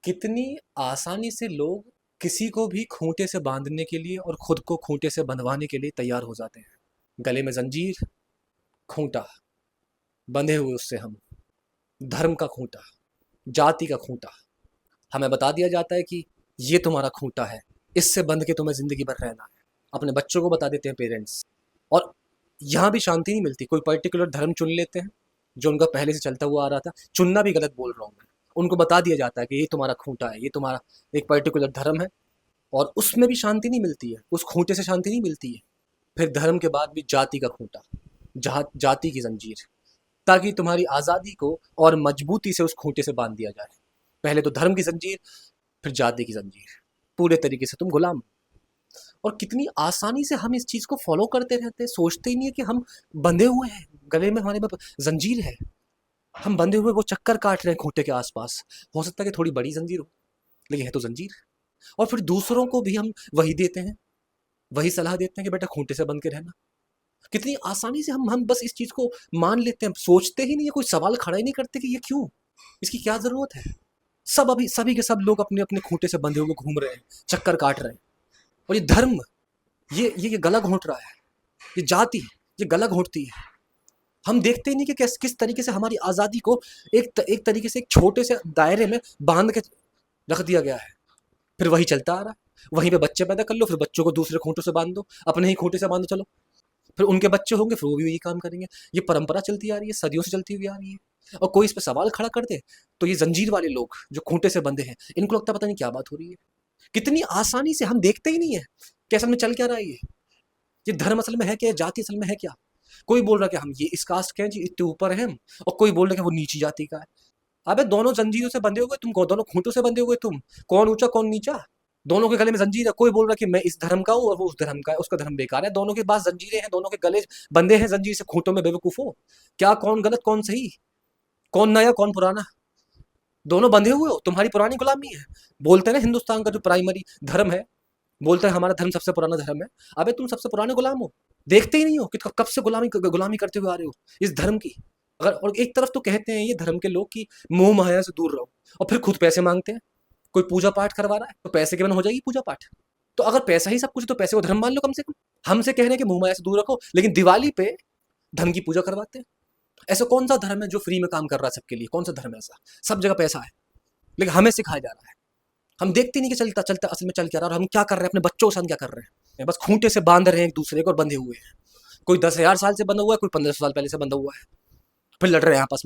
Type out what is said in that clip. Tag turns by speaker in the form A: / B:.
A: कितनी आसानी से लोग किसी को भी खूंटे से बांधने के लिए और खुद को खूंटे से बंधवाने के लिए तैयार हो जाते हैं। गले में जंजीर, खूंटा, बंधे हुए उससे हम, धर्म का खूंटा, जाति का खूंटा। हमें बता दिया जाता है कि ये तुम्हारा खूंटा है, इससे बंध के तुम्हें जिंदगी भर रहना है। अपने बच्चों को बता देते हैं पेरेंट्स। और यहाँ भी शांति नहीं मिलती, कोई पर्टिकुलर धर्म चुन लेते हैं जो उनका पहले से चलता हुआ आ रहा था। चुनना भी गलत बोल रहा हूँ मैं। उनको बता दिया जाता है कि ये तुम्हारा खूंटा है, ये तुम्हारा एक पर्टिकुलर धर्म है। और उसमें भी शांति नहीं मिलती है, उस खूंटे से शांति नहीं मिलती है। फिर धर्म के बाद भी जाति का खूंटा, जहाँ जाति की जंजीर, ताकि तुम्हारी आज़ादी को और मजबूती से उस खूंटे से बांध दिया जाए। पहले तो धर्म की जंजीर, फिर जाति की जंजीर, पूरे तरीके से तुम गुलाम। और कितनी आसानी से हम इस चीज़ को फॉलो करते रहते हैं, सोचते ही नहीं है कि हम बंधे हुए हैं, गले में हमारे में जंजीर है, हम बंधे हुए वो चक्कर काट रहे हैं खूंटे के आसपास। हो सकता है कि थोड़ी बड़ी जंजीर हो, लेकिन है तो जंजीर। और फिर दूसरों को भी हम वही देते हैं, वही सलाह देते हैं कि बेटा खूंटे से बंध के रहना। कितनी आसानी से हम बस इस चीज को मान लेते हैं, सोचते ही नहीं है, कोई सवाल खड़ा ही नहीं करते कि ये क्यों, इसकी क्या जरूरत है। सब अभी सभी के सब लोग अपने अपने खूंटे से बंधे हुए घूम रहे हैं, चक्कर काट रहे हैं। और ये धर्म, ये गला घोंट रहा है, ये जाति, ये गला घोंटती है। हम देखते ही नहीं कि किस तरीके से हमारी आज़ादी को एक तरीके से एक छोटे से दायरे में बांध के रख दिया गया है। फिर वही चलता आ रहा है, वहीं पे बच्चे पैदा कर लो, फिर बच्चों को दूसरे खूंटों से बांध दो, अपने ही खूंटे से बांधो चलो। फिर उनके बच्चे होंगे, फिर वो भी यही काम करेंगे। ये परंपरा चलती आ रही है, सदियों से चलती हुई आ रही है। और कोई इस पर सवाल खड़ा कर दे तो ये जंजीर वाले लोग जो खूंटे से बंधे हैं, इनको लगता है पता नहीं क्या बात हो रही है। कितनी आसानी से हम देखते ही नहीं है कि असल में चल क्या रहा है। ये धर्म असल में है क्या, जाति असल में है क्या। कोई बोल रहा है कि हम ये इस कास्ट के हैं जी, इतने ऊपर हैं हम, और कोई बोल रहा है कि वो नीची जाति का है। अबे दोनों जंजीरों से बंधे हुए तुम, दोनों खूंटों से बंधे हुए तुम, कौन ऊंचा कौन नीचा। दोनों के गले में जंजीर है। कोई बोल रहा है कि मैं इस धर्म का हूँ और वो उस धर्म का है, उसका धर्म बेकार है। दोनों के पास जंजीरें हैं, दोनों के गले बंधे हैं जंजीर से, खूंटों में। बेवकूफो, क्या कौन गलत कौन सही, कौन नया कौन पुराना। दोनों बंधे हुए हो, तुम्हारी पुरानी गुलामी है। बोलते हैं ना हिंदुस्तान का जो प्राइमरी धर्म है, बोलते हैं हमारा धर्म सबसे पुराना धर्म है। अबे तुम सबसे पुराने गुलाम हो, देखते ही नहीं हो कि कब से गुलामी गुलामी करते हुए आ रहे हो इस धर्म की। अगर और एक तरफ तो कहते हैं ये धर्म के लोग कि मोह माया से दूर रहो, और फिर खुद पैसे मांगते हैं। कोई पूजा पाठ करवा रहा है तो पैसे के बिना हो जाएगी पूजा पाठ। तो अगर पैसा ही सब कुछ है, तो पैसे को धर्म मान लो कम से कम। हमसे कह रहे हैं कि मोह माया से दूर रखो, लेकिन दिवाली पे धन की पूजा करवाते हैं। ऐसा कौन सा धर्म है जो फ्री में काम कर रहा है सबके लिए? कौन सा धर्म है ऐसा? सब जगह पैसा है, लेकिन हमें सिखाया जा रहा है। हम देखते नहीं कि चलता चलता असल में चल क्या रहा है, और हम क्या कर रहे हैं अपने बच्चों के साथ, क्या कर रहे हैं। बस खूंटे से बांध रहे हैं एक दूसरे को और बंधे हुए हैं। कोई 10,000 साल से बंधा हुआ है, कोई 1500 साल पहले से बंधा हुआ है, फिर लड़ रहे हैं आपस में।